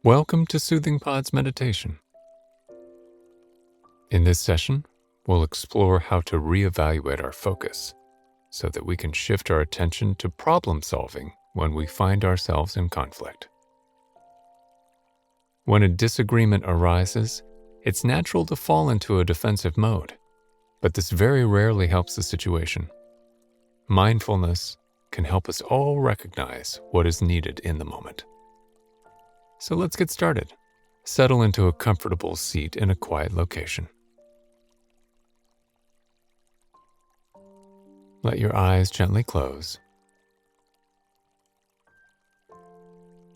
Welcome to Soothing Pod's meditation. In this session, we'll explore how to reevaluate our focus so that we can shift our attention to problem solving when we find ourselves in conflict. When a disagreement arises, it's natural to fall into a defensive mode, but this very rarely helps the situation. Mindfulness can help us all recognize what is needed in the moment. So let's get started. Settle into a comfortable seat in a quiet location. Let your eyes gently close.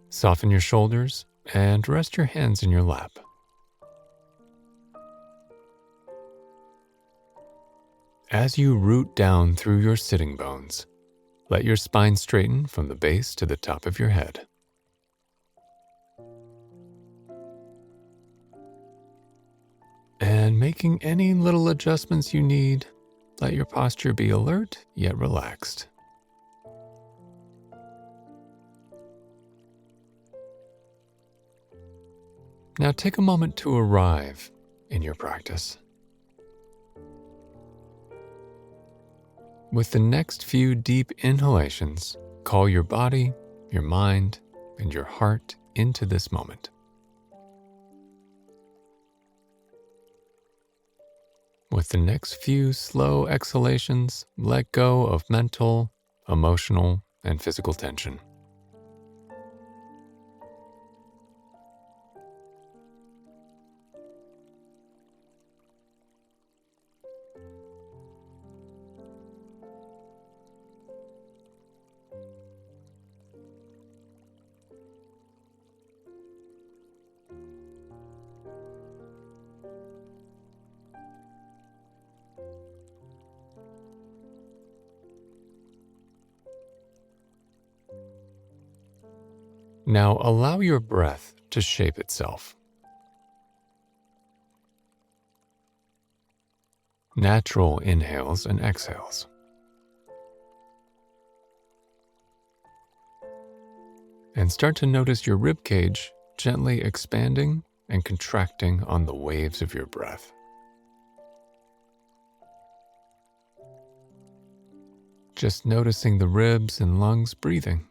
Soften your shoulders and rest your hands in your lap. As you root down through your sitting bones, let your spine straighten from the base to the top of your head. And making any little adjustments you need, let your posture be alert yet relaxed. Now take a moment to arrive in your practice. With the next few deep inhalations, call your body, your mind, and your heart into this moment. With the next few slow exhalations, let go of mental, emotional, and physical tension. Now allow your breath to shape itself. Natural inhales and exhales. And start to notice your rib cage gently expanding and contracting on the waves of your breath. Just noticing the ribs and lungs breathing.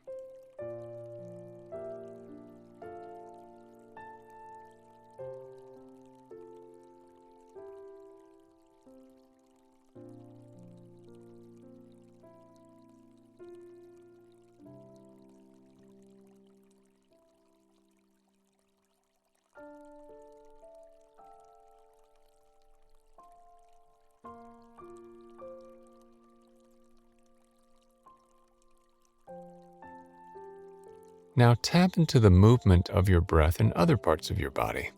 Now tap into the movement of your breath in other parts of your body.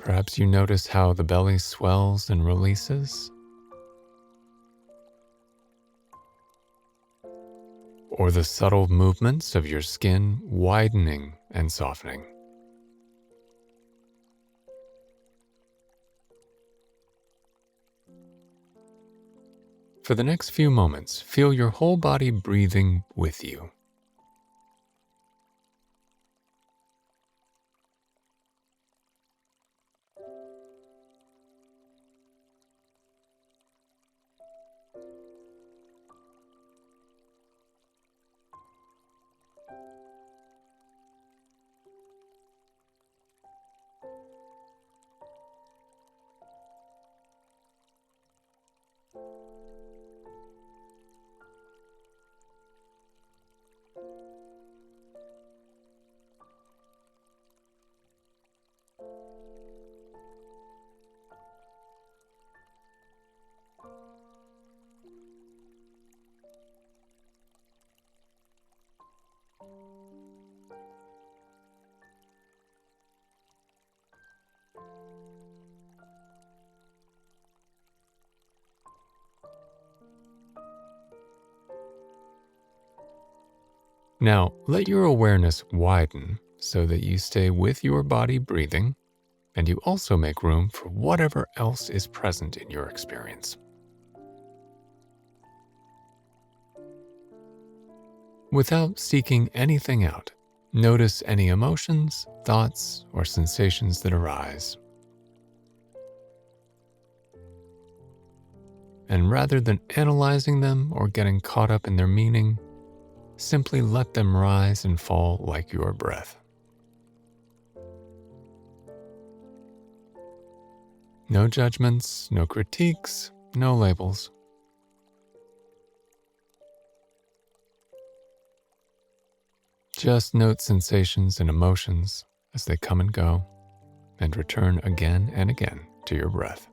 Perhaps you notice how the belly swells and releases, or the subtle movements of your skin widening and softening. For the next few moments, feel your whole body breathing with you. Now, let your awareness widen so that you stay with your body breathing, and you also make room for whatever else is present in your experience. Without seeking anything out, notice any emotions, thoughts, or sensations that arise. And rather than analyzing them or getting caught up in their meaning, simply let them rise and fall like your breath. No judgments, no critiques, no labels. Just note sensations and emotions as they come and go, and return again and again to your breath.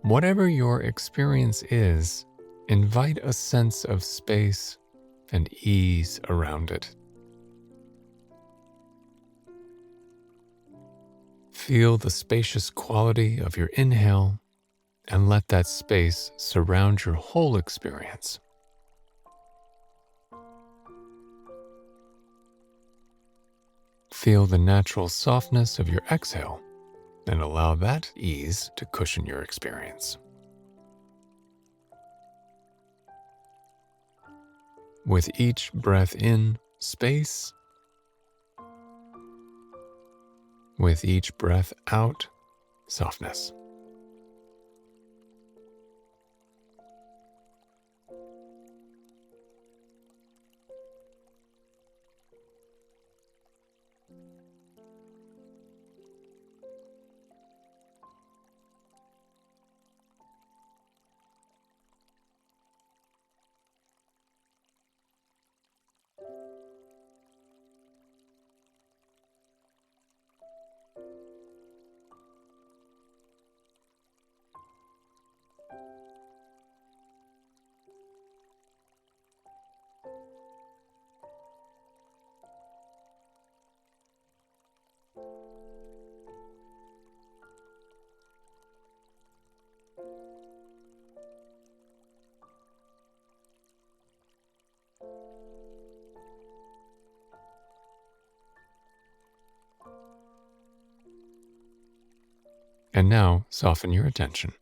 Whatever your experience is, invite a sense of space and ease around it. Feel the spacious quality of your inhale and let that space surround your whole experience. Feel the natural softness of your exhale and allow that ease to cushion your experience. With each breath in, space. With each breath out, softness. And now, soften your attention.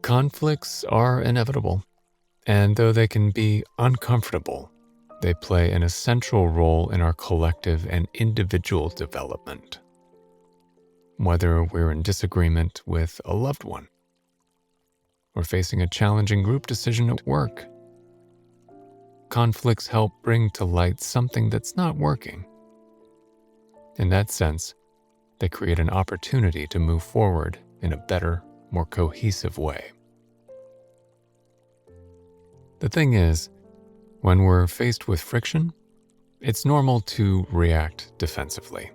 Conflicts are inevitable, and though they can be uncomfortable, they play an essential role in our collective and individual development. Whether we're in disagreement with a loved one, or facing a challenging group decision at work, conflicts help bring to light something that's not working. In that sense, they create an opportunity to move forward in a better, more cohesive way. The thing is, when we're faced with friction, it's normal to react defensively.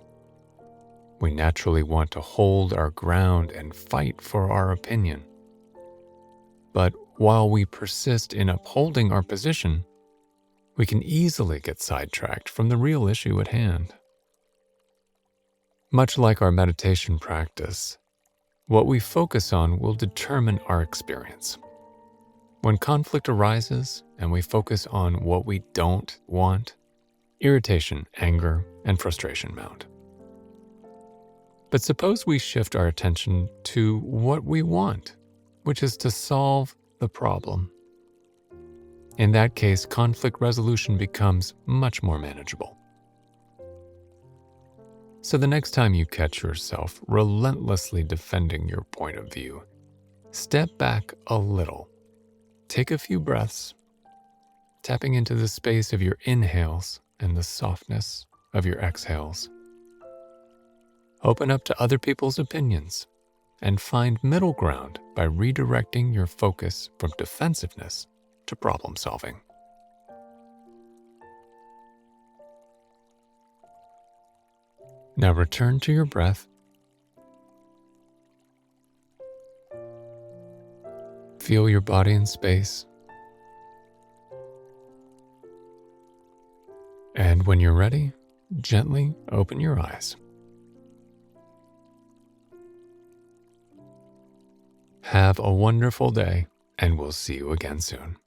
We naturally want to hold our ground and fight for our opinion. But while we persist in upholding our position, we can easily get sidetracked from the real issue at hand. Much like our meditation practice, what we focus on will determine our experience. When conflict arises and we focus on what we don't want, irritation, anger, and frustration mount. But suppose we shift our attention to what we want, which is to solve the problem. In that case, conflict resolution becomes much more manageable. So the next time you catch yourself relentlessly defending your point of view, Step back a little. Take a few breaths, tapping into the space of your inhales and the softness of your exhales. Open up to other people's opinions and find middle ground by redirecting your focus from defensiveness to problem solving. Now return to your breath. Feel your body in space. And when you're ready, gently open your eyes. Have a wonderful day, and we'll see you again soon.